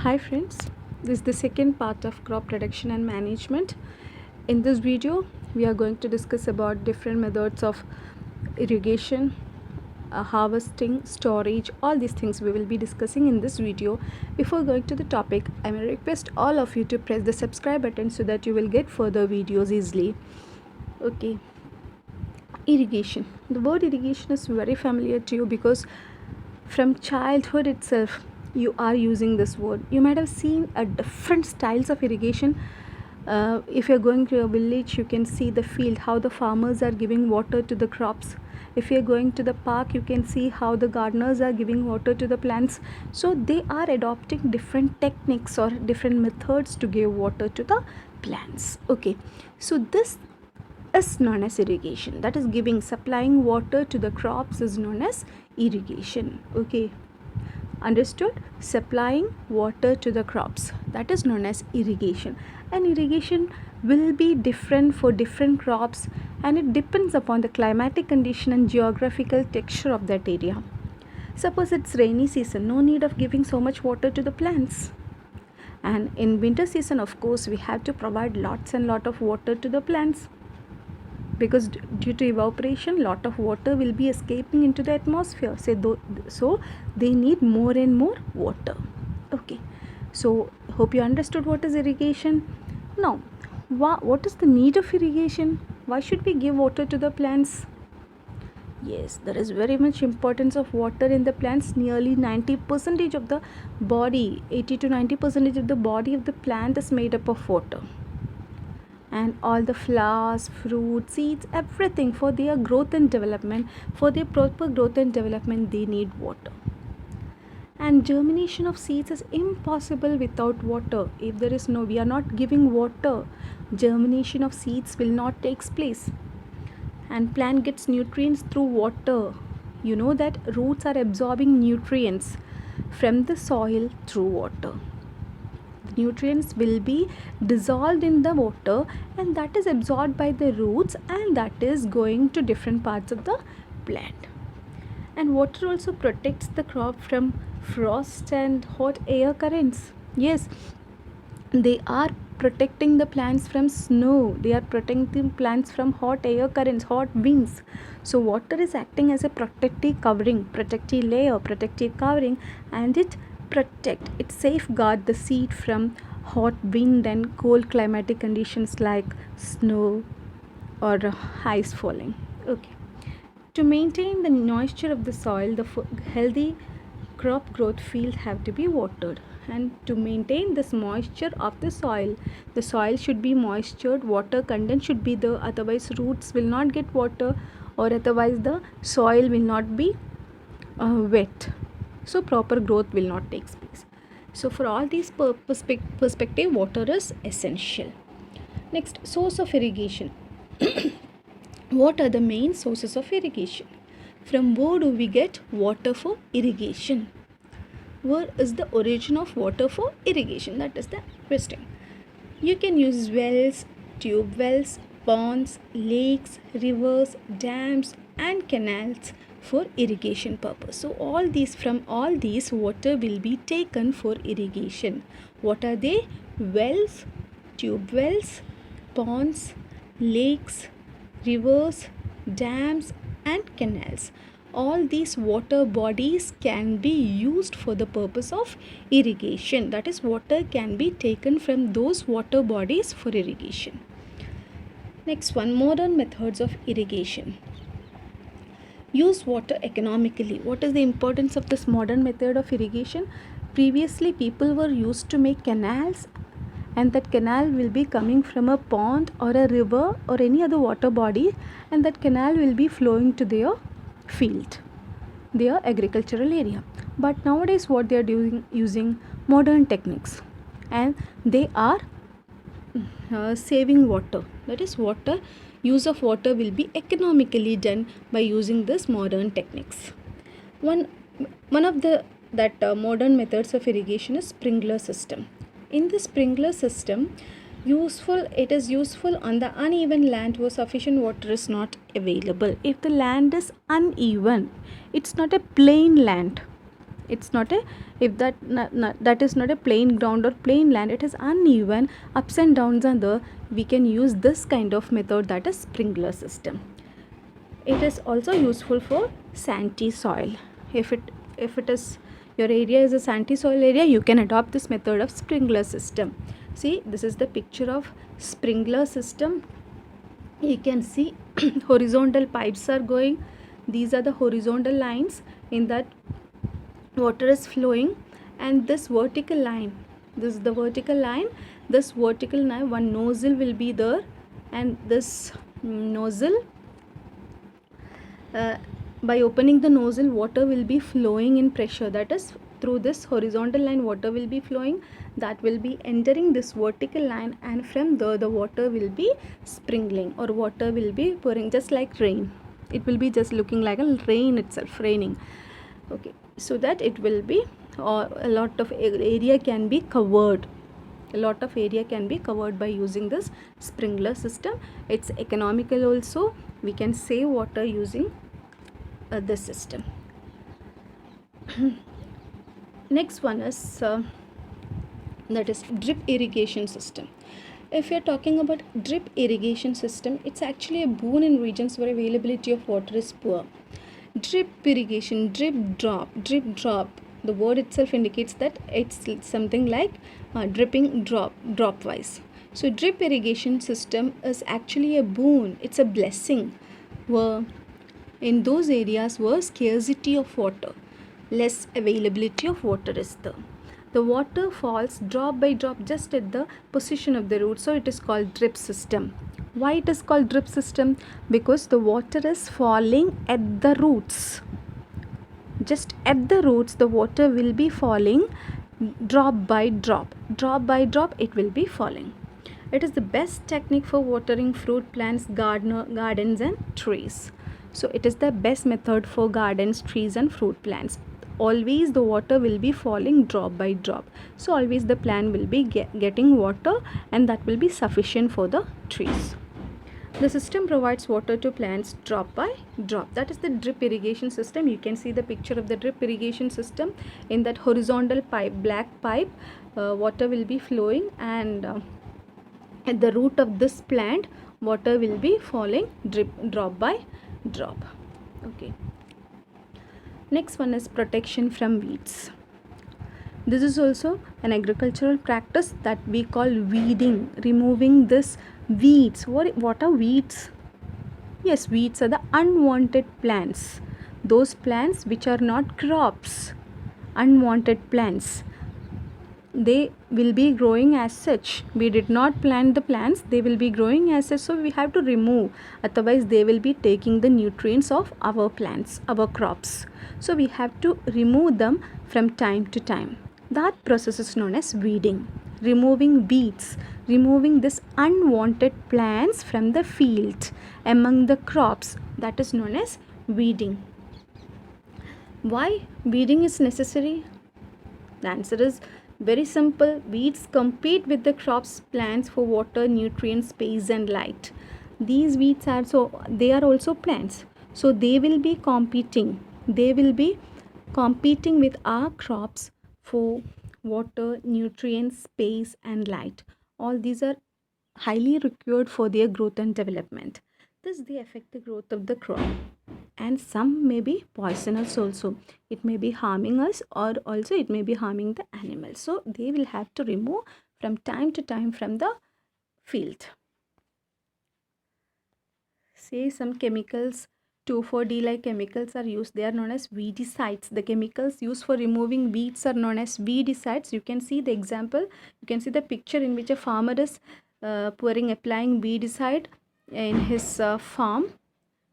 Hi friends, this is the second part of crop production and management. In this video, we are going to discuss about different methods of irrigation, harvesting, storage, all these things we will be discussing in this video. Before going to the topic, I may request all of you to press the subscribe button so that you will get further videos easily. Okay, irrigation. The word irrigation is very familiar to you because from childhood itself you are using this word. You might have seen a different styles of irrigation. If you're going to a village, you can see the field, how the farmers are giving water to the crops. If you're going to the park, you can see how the gardeners are giving water to the plants. So they are adopting different techniques or different methods to give water to the plants. Okay, so this is known as irrigation. That is giving, supplying water to the crops is known as irrigation. Okay, understood? Supplying water to the crops, that is known as irrigation. And irrigation will be different for different crops, and it depends upon the climatic condition and geographical texture of that area. Suppose it's rainy season, no need of giving so much water to the plants. And in winter season, of course, we have to provide lots and lot of water to the plants, because due to evaporation, lot of water will be escaping into the atmosphere. So they need more and more water. Okay, so hope you understood what is irrigation. Now, what is the need of irrigation? Why should we give water to the plants? Yes, there is very much importance of water in the plants. Nearly 90% of the body, 80 to 90% of the body of the plant is made up of water. And all the flowers, fruits, seeds, everything for their growth and development, for their proper growth and development, they need water. And germination of seeds is impossible without water. If there is no, we are not giving water, germination of seeds will not take place. And plant gets nutrients through water. You know that roots are absorbing nutrients from the soil through water. Nutrients will be dissolved in the water, and that is absorbed by the roots, and that is going to different parts of the plant. And water also protects the crop from frost and hot air currents. Yes, they are protecting the plants from snow, they are protecting plants from hot air currents, hot winds. So water is acting as a protective covering, protective layer, protective covering, and it safeguard the seed from hot wind and cold climatic conditions like snow or ice falling. Okay, to maintain the moisture of the soil, the healthy crop growth field have to be watered. And to maintain this moisture of the soil should be moistured, water content should be there, otherwise roots will not get water, or otherwise the soil will not be wet, so proper growth will not take place. So for all these perspective, water is essential. Next, source of irrigation. What are the main sources of irrigation? From where do we get water for irrigation? Where is the origin of water for irrigation? That is the question. You can use wells, tube wells, ponds, lakes, rivers, dams, and canals for irrigation purpose. So from all these water will be taken for irrigation. What are they? Wells, tube wells, ponds, lakes, rivers, dams, and canals. All these water bodies can be used for the purpose of irrigation. That is, water can be taken from those water bodies for irrigation. Next one, modern methods of irrigation. Use water economically. What is the importance of this modern method of irrigation? Previously, people were used to make canals, and that canal will be coming from a pond or a river or any other water body, and that canal will be flowing to their field, their agricultural area. But nowadays what they are doing, using modern techniques, and they are saving water. That is, use of water will be economically done by using this modern techniques. One of the modern methods of irrigation is sprinkler system. In the sprinkler system, it is useful on the uneven land where sufficient water is not available. If the land is uneven, it's not a plain land, It's not a, if that that is not a plain ground or plain land, it is uneven, ups and downs are there, we can use this kind of method, that is sprinkler system. It is also useful for sandy soil. If it is, your area is a sandy soil area, you can adopt this method of sprinkler system. See, this is the picture of sprinkler system. You can see horizontal pipes are going, these are the horizontal lines, in that water is flowing, and this vertical line, this is the vertical line, this vertical line, one nozzle will be there, and this nozzle, by opening the nozzle, water will be flowing in pressure, that is through this horizontal line water will be flowing, that will be entering this vertical line, and from there the water will be sprinkling, or water will be pouring, just like rain. It will be just looking like a rain itself, raining. Okay, so that it will be, or a lot of area can be covered, a lot of area can be covered by using this sprinkler system. It's economical also, we can save water using this system. Next one is that is drip irrigation system. If you're talking about drip irrigation system, it's actually a boon in regions where availability of water is poor. Drip irrigation, drip drop, drip drop, the word itself indicates that it's something like dripping drop wise. So drip irrigation system is actually a boon, it's a blessing where in those areas where scarcity of water, less availability of water is there. The water falls drop by drop just at the position of the root, so it is called drip system. Why it is called drip system? Because the water is falling at the roots. Just at the roots, the water will be falling drop by drop. Drop by drop, it will be falling. It is the best technique for watering fruit plants, gardens and trees. So it is the best method for gardens, trees and fruit plants. Always the water will be falling drop by drop. So always the plant will be getting water, and that will be sufficient for the trees. The system provides water to plants drop by drop. That is the drip irrigation system. You can see the picture of the drip irrigation system. In that horizontal pipe, black pipe, water will be flowing, and at the root of this plant, water will be falling drop by drop. Okay. Next one is protection from weeds. This is also an agricultural practice that we call weeding, removing this weeds. What are weeds? Yes, weeds are the unwanted plants. Those plants which are not crops, unwanted plants. They will be growing as such. We did not plant the plants, they will be growing as such, so we have to remove, otherwise they will be taking the nutrients of our plants, our crops. So we have to remove them from time to time. That process is known as weeding, removing weeds, removing this unwanted plants from the field among the crops. That is known as weeding. Why weeding is necessary? The answer is very simple. Weeds compete with the crops plants for water, nutrients, space and light. These weeds are they are also plants, so they will be competing. They will be competing with our crops for water, nutrients, space and light. All these are highly required for their growth and development. Thus they affect the growth of the crop, and some may be poisonous also. It may be harming us, or also it may be harming the animals. So they will have to remove from time to time from the field. Say some chemicals, 2,4-D like chemicals are used. They are known as weedicides. The chemicals used for removing weeds are known as weedicides. You can see the example. You can see the picture in which a farmer is applying weedicide in his farm.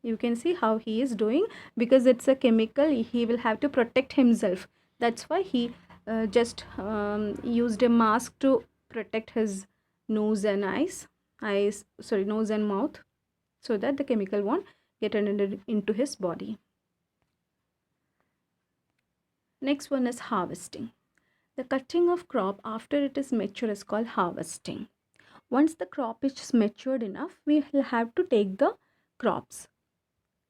You can see how he is doing, because it's a chemical, he will have to protect himself. That's why he just used a mask to protect his nose and nose and mouth, so that the chemical won't get into his body. Next one is harvesting. The cutting of crop after it is mature is called harvesting. Once the crop is matured enough, we will have to take the crops.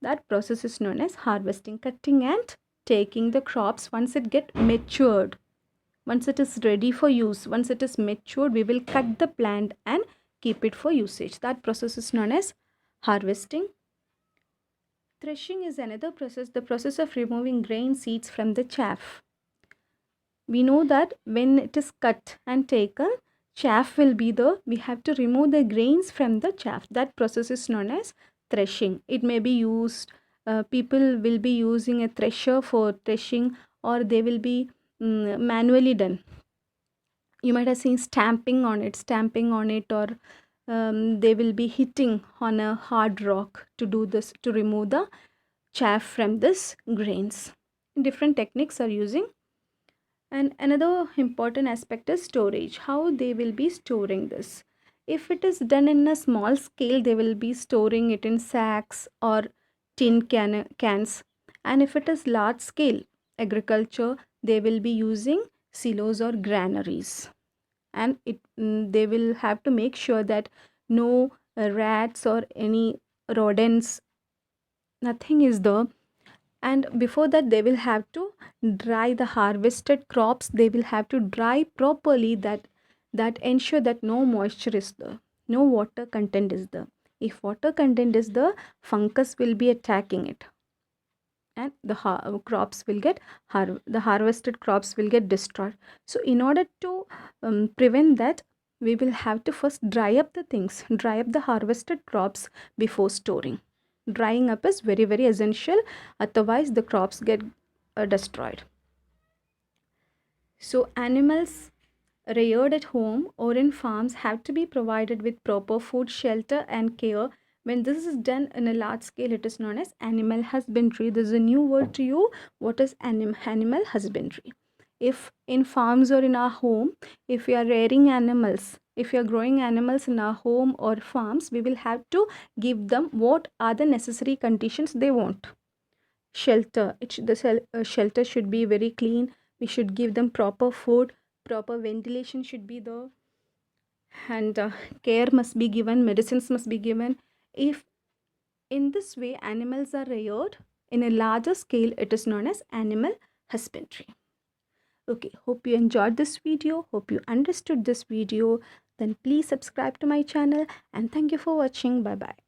That process is known as harvesting, cutting and taking the crops once it get matured. Once it is ready for use, once it is matured, we will cut the plant and keep it for usage. That process is known as harvesting. Threshing is another process, the process of removing grain seeds from the chaff. We know that when it is cut and taken, chaff will be the, we have to remove the grains from the chaff. That process is known as threshing. It may be used, people will be using a thresher for threshing, or they will be manually done. You might have seen stamping on it, or they will be hitting on a hard rock to do this, to remove the chaff from this grains. Different techniques are using. And another important aspect is storage, how they will be storing this. If it is done in a small scale, they will be storing it in sacks or cans. And if it is large scale agriculture, they will be using silos or granaries. And they will have to make sure that no rats or any rodents, nothing is there. And before that, they will have to dry the harvested crops. They will have to dry properly, that ensure that no moisture is there, no water content is there. If water content is there, fungus will be attacking it, and the crops will get the harvested crops will get destroyed. So in order to prevent that, we will have to first dry up the things, dry up the harvested crops before storing. Drying up is very, very essential, otherwise the crops get destroyed. So animals reared at home or in farms have to be provided with proper food, shelter and care. When this is done in a large scale, it is known as animal husbandry. This is a new word to you. What is animal husbandry? If in farms or in our home, if we are rearing animals, if we are growing animals in our home or farms, we will have to give them what are the necessary conditions they want. Shelter, shelter should be very clean. We should give them proper food, proper ventilation should be there, and care must be given, medicines must be given. If in this way animals are reared in a larger scale, it is known as animal husbandry. Okay, hope you enjoyed this video, hope you understood this video. Then please subscribe to my channel, and thank you for watching. Bye bye.